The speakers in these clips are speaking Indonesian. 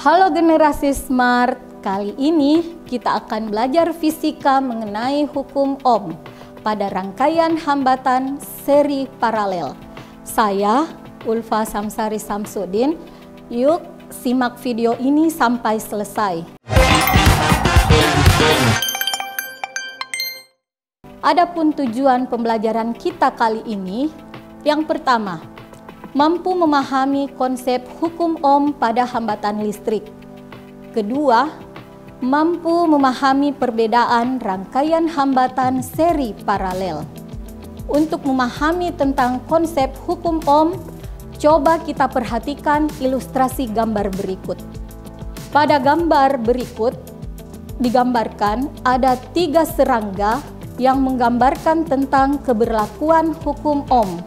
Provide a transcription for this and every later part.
Halo generasi smart, kali ini kita akan belajar fisika mengenai hukum Ohm pada rangkaian hambatan seri paralel. Saya Ulfa Samsari Samsudin, yuk simak video ini sampai selesai. Adapun tujuan pembelajaran kita kali ini, yang pertama, mampu memahami konsep hukum Ohm pada hambatan listrik. Kedua, mampu memahami perbedaan rangkaian hambatan seri paralel. Untuk memahami tentang konsep hukum Ohm, coba kita perhatikan ilustrasi gambar berikut. Pada gambar berikut, digambarkan ada 3 serangga yang menggambarkan tentang keberlakuan hukum Ohm.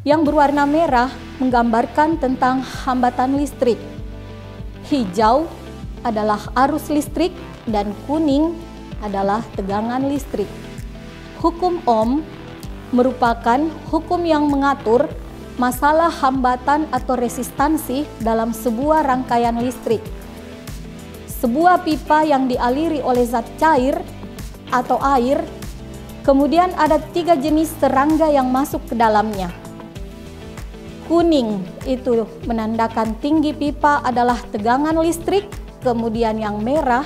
Yang berwarna merah menggambarkan tentang hambatan listrik. Hijau adalah arus listrik dan kuning adalah tegangan listrik. Hukum Ohm merupakan hukum yang mengatur masalah hambatan atau resistansi dalam sebuah rangkaian listrik. Sebuah pipa yang dialiri oleh zat cair atau air, kemudian ada 3 jenis serangga yang masuk ke dalamnya. Kuning itu menandakan tinggi pipa adalah tegangan listrik, kemudian yang merah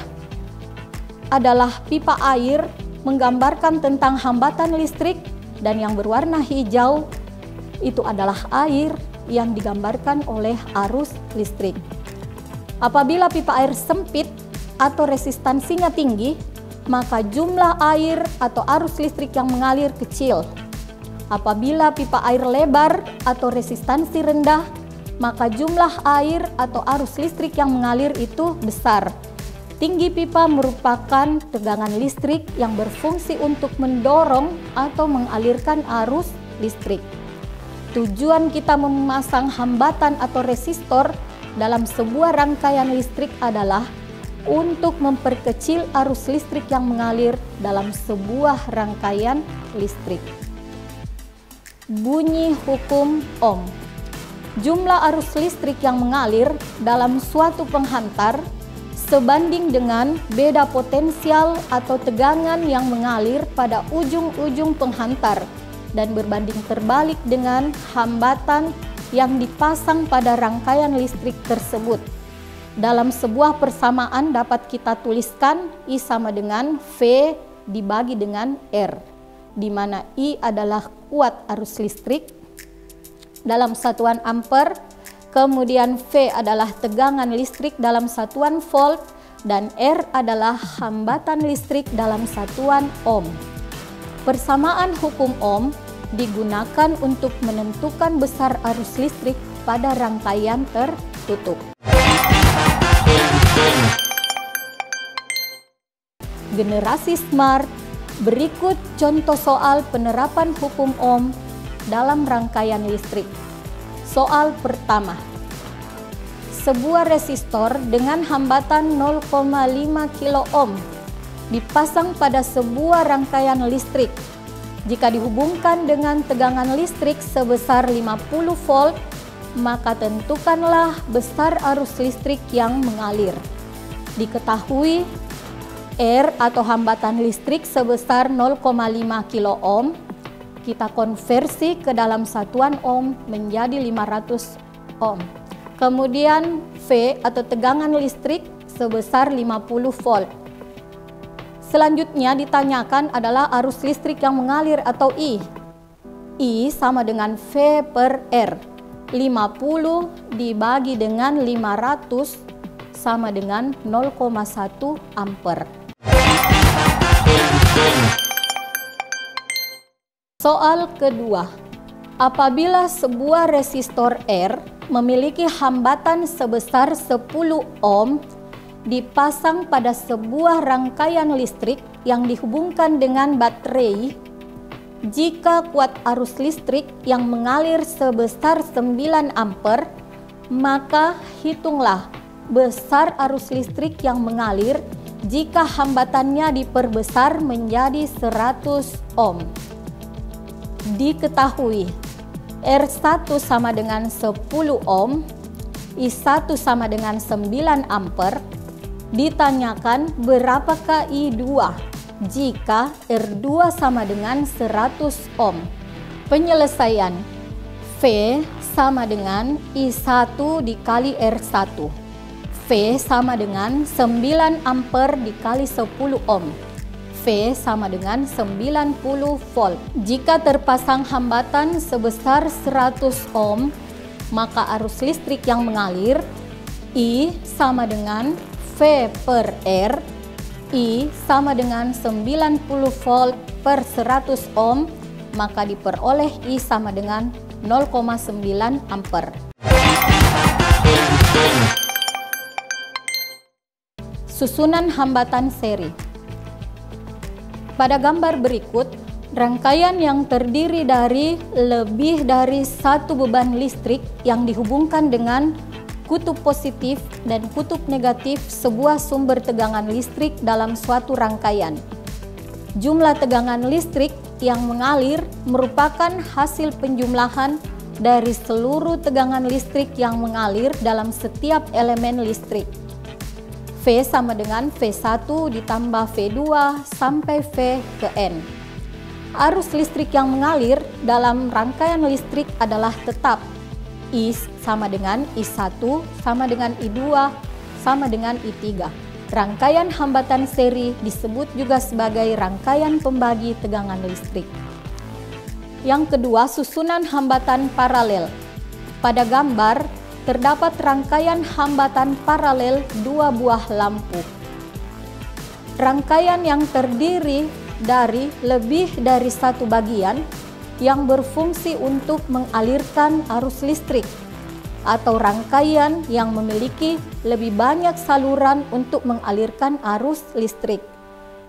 adalah pipa air menggambarkan tentang hambatan listrik, dan yang berwarna hijau itu adalah air yang digambarkan oleh arus listrik. Apabila pipa air sempit atau resistansinya tinggi, maka jumlah air atau arus listrik yang mengalir kecil. Apabila pipa air lebar atau resistansi rendah, maka jumlah air atau arus listrik yang mengalir itu besar. Tinggi pipa merupakan tegangan listrik yang berfungsi untuk mendorong atau mengalirkan arus listrik. Tujuan kita memasang hambatan atau resistor dalam sebuah rangkaian listrik adalah untuk memperkecil arus listrik yang mengalir dalam sebuah rangkaian listrik. Bunyi hukum Ohm. Jumlah arus listrik yang mengalir dalam suatu penghantar sebanding dengan beda potensial atau tegangan yang mengalir pada ujung-ujung penghantar dan berbanding terbalik dengan hambatan yang dipasang pada rangkaian listrik tersebut. Dalam sebuah persamaan dapat kita tuliskan I sama dengan V dibagi dengan R, di mana I adalah kuat arus listrik dalam satuan ampere, kemudian V adalah tegangan listrik dalam satuan volt, dan R adalah hambatan listrik dalam satuan ohm. Persamaan hukum Ohm digunakan untuk menentukan besar arus listrik pada rangkaian tertutup. Generasi smart, berikut contoh soal penerapan hukum Ohm dalam rangkaian listrik. Soal pertama. Sebuah resistor dengan hambatan 0,5 kilo ohm dipasang pada sebuah rangkaian listrik. Jika dihubungkan dengan tegangan listrik sebesar 50 volt, maka tentukanlah besar arus listrik yang mengalir. Diketahui R atau hambatan listrik sebesar 0,5 kilo ohm, kita konversi ke dalam satuan ohm menjadi 500 ohm. Kemudian V atau tegangan listrik sebesar 50 volt. Selanjutnya ditanyakan adalah arus listrik yang mengalir atau I. I sama dengan V per R. 50 dibagi dengan 500 sama dengan 0,1 ampere. Soal kedua. Apabila sebuah resistor R memiliki hambatan sebesar 10 ohm dipasang pada sebuah rangkaian listrik yang dihubungkan dengan baterai, jika kuat arus listrik yang mengalir sebesar 9 ampere, maka hitunglah besar arus listrik yang mengalir jika hambatannya diperbesar menjadi 100 ohm. Diketahui R1 sama dengan 10 ohm, I1 sama dengan 9 ampere. Ditanyakan berapakah I2 jika R2 sama dengan 100 ohm. Penyelesaian V sama dengan I1 dikali R1. V sama dengan 9 ampere dikali 10 ohm. V sama dengan 90 volt. Jika terpasang hambatan sebesar 100 ohm, maka arus listrik yang mengalir I sama dengan V per R. I sama dengan 90 volt per 100 ohm, maka diperoleh I sama dengan 0,9 ampere. Susunan hambatan seri. Pada gambar berikut, rangkaian yang terdiri dari lebih dari satu beban listrik yang dihubungkan dengan kutub positif dan kutub negatif sebuah sumber tegangan listrik dalam suatu rangkaian. Jumlah tegangan listrik yang mengalir merupakan hasil penjumlahan dari seluruh tegangan listrik yang mengalir dalam setiap elemen listrik. V sama dengan V1 ditambah V2 sampai V ke N. Arus listrik yang mengalir dalam rangkaian listrik adalah tetap. I sama dengan I1 sama dengan I2 sama dengan I3. Rangkaian hambatan seri disebut juga sebagai rangkaian pembagi tegangan listrik. Yang kedua, susunan hambatan paralel. Pada gambar terdapat rangkaian hambatan paralel dua buah lampu. Rangkaian yang terdiri dari lebih dari satu bagian yang berfungsi untuk mengalirkan arus listrik, atau rangkaian yang memiliki lebih banyak saluran untuk mengalirkan arus listrik.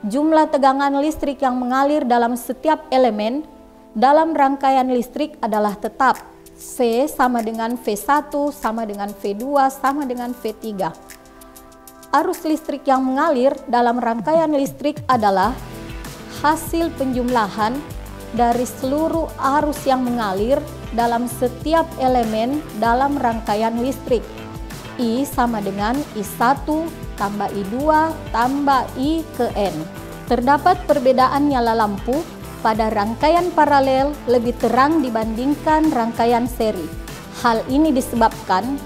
Jumlah tegangan listrik yang mengalir dalam setiap elemen dalam rangkaian listrik adalah tetap. V sama dengan V1 sama dengan V2 sama dengan V3. Arus listrik yang mengalir dalam rangkaian listrik adalah hasil penjumlahan dari seluruh arus yang mengalir dalam setiap elemen dalam rangkaian listrik. I sama dengan I1 tambah I2 tambah I ke N. Terdapat perbedaan nyala lampu pada rangkaian paralel lebih terang dibandingkan rangkaian seri. Hal ini disebabkan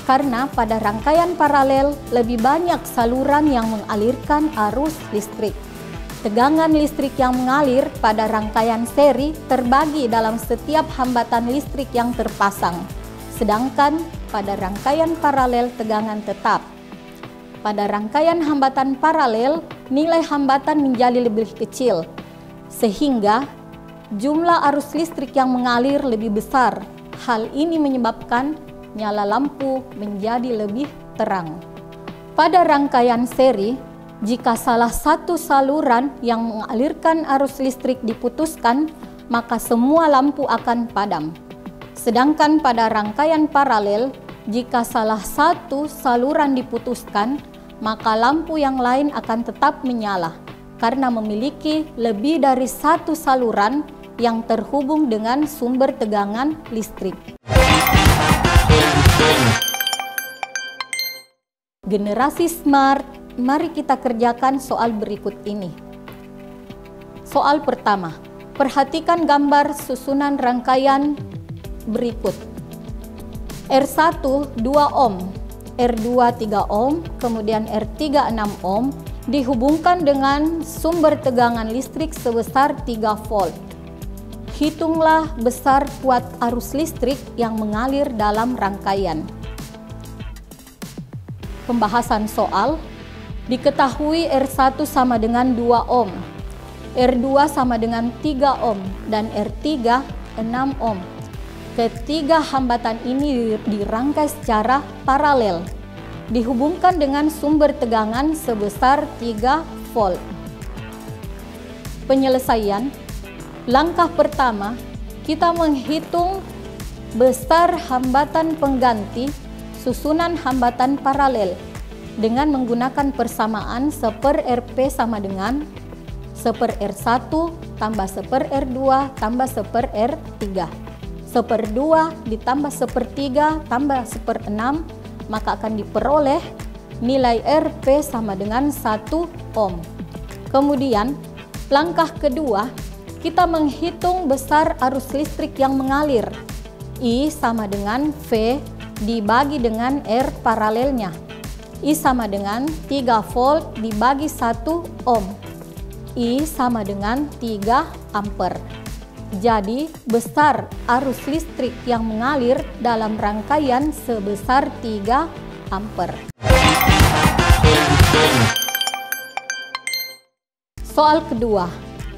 karena pada rangkaian paralel lebih banyak saluran yang mengalirkan arus listrik. Tegangan listrik yang mengalir pada rangkaian seri terbagi dalam setiap hambatan listrik yang terpasang, sedangkan pada rangkaian paralel tegangan tetap. Pada rangkaian hambatan paralel, nilai hambatan menjadi lebih kecil, sehingga jumlah arus listrik yang mengalir lebih besar. Hal ini menyebabkan nyala lampu menjadi lebih terang. Pada rangkaian seri, jika salah satu saluran yang mengalirkan arus listrik diputuskan, maka semua lampu akan padam. Sedangkan pada rangkaian paralel, jika salah satu saluran diputuskan, maka lampu yang lain akan tetap menyala karena memiliki lebih dari satu saluran yang terhubung dengan sumber tegangan listrik. Generasi smart. Mari kita kerjakan soal berikut ini. Soal pertama, perhatikan gambar susunan rangkaian berikut. R1 2 ohm, R2 3 ohm, kemudian R3 6 ohm dihubungkan dengan sumber tegangan listrik sebesar 3 volt. Hitunglah besar kuat arus listrik yang mengalir dalam rangkaian. Pembahasan soal. Diketahui R1 sama dengan 2 ohm, R2 sama dengan 3 ohm, dan R3 6 ohm. Ketiga hambatan ini dirangkai secara paralel. dihubungkan dengan sumber tegangan sebesar 3 volt. Penyelesaian. Langkah pertama, kita menghitung besar hambatan pengganti susunan hambatan paralel dengan menggunakan persamaan 1/Rp sama dengan 1/R1 tambah 1/R2 tambah 1/R3. 1/2 ditambah 1/3 tambah 1/6, maka akan diperoleh nilai Rp sama dengan 1 ohm. Kemudian, langkah kedua, kita menghitung besar arus listrik yang mengalir. I sama dengan V dibagi dengan R paralelnya. I sama dengan 3 volt dibagi 1 ohm. I sama dengan 3 ampere. Jadi, besar arus listrik yang mengalir dalam rangkaian sebesar 3 ampere. Soal kedua,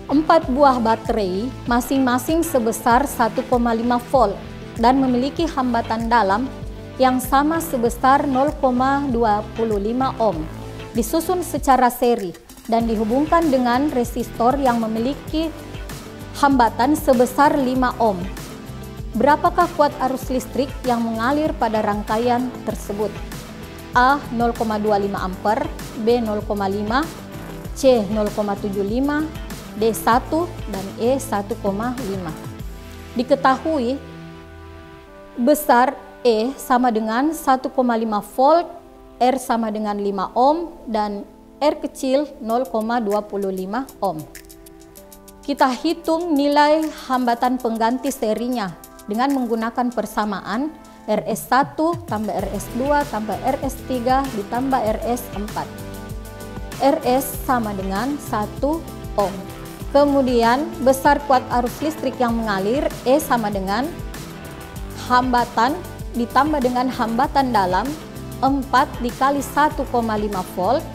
4 buah baterai masing-masing sebesar 1,5 volt dan memiliki hambatan dalam yang sama sebesar 0,25 ohm, disusun secara seri dan dihubungkan dengan resistor yang memiliki hambatan sebesar 5 ohm. Berapakah kuat arus listrik yang mengalir pada rangkaian tersebut? A 0,25 ampere, B 0,5, C 0,75, D 1, dan E 1,5. Diketahui besar E sama dengan 1,5 volt, R sama dengan 5 ohm, dan R kecil 0,25 ohm. Kita hitung nilai hambatan pengganti serinya dengan menggunakan persamaan RS1 tambah RS2 tambah RS3 ditambah RS4. RS sama dengan 1 ohm. Kemudian besar kuat arus listrik yang mengalir E sama dengan hambatan ditambah dengan hambatan dalam 4 dikali 1,5 volt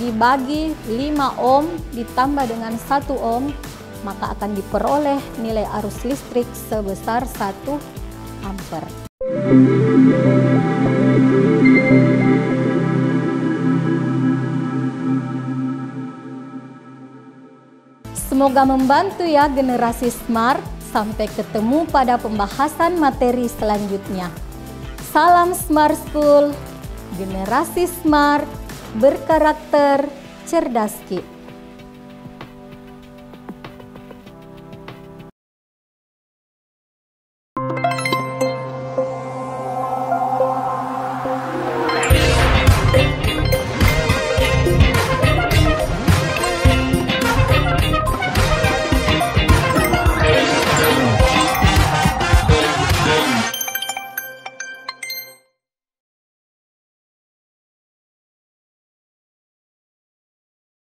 dibagi 5 ohm ditambah dengan 1 ohm, maka akan diperoleh nilai arus listrik sebesar 1 ampere. Semoga membantu ya generasi smart. Sampai ketemu pada pembahasan materi selanjutnya. Salam Smart School, generasi smart, berkarakter, cerdas.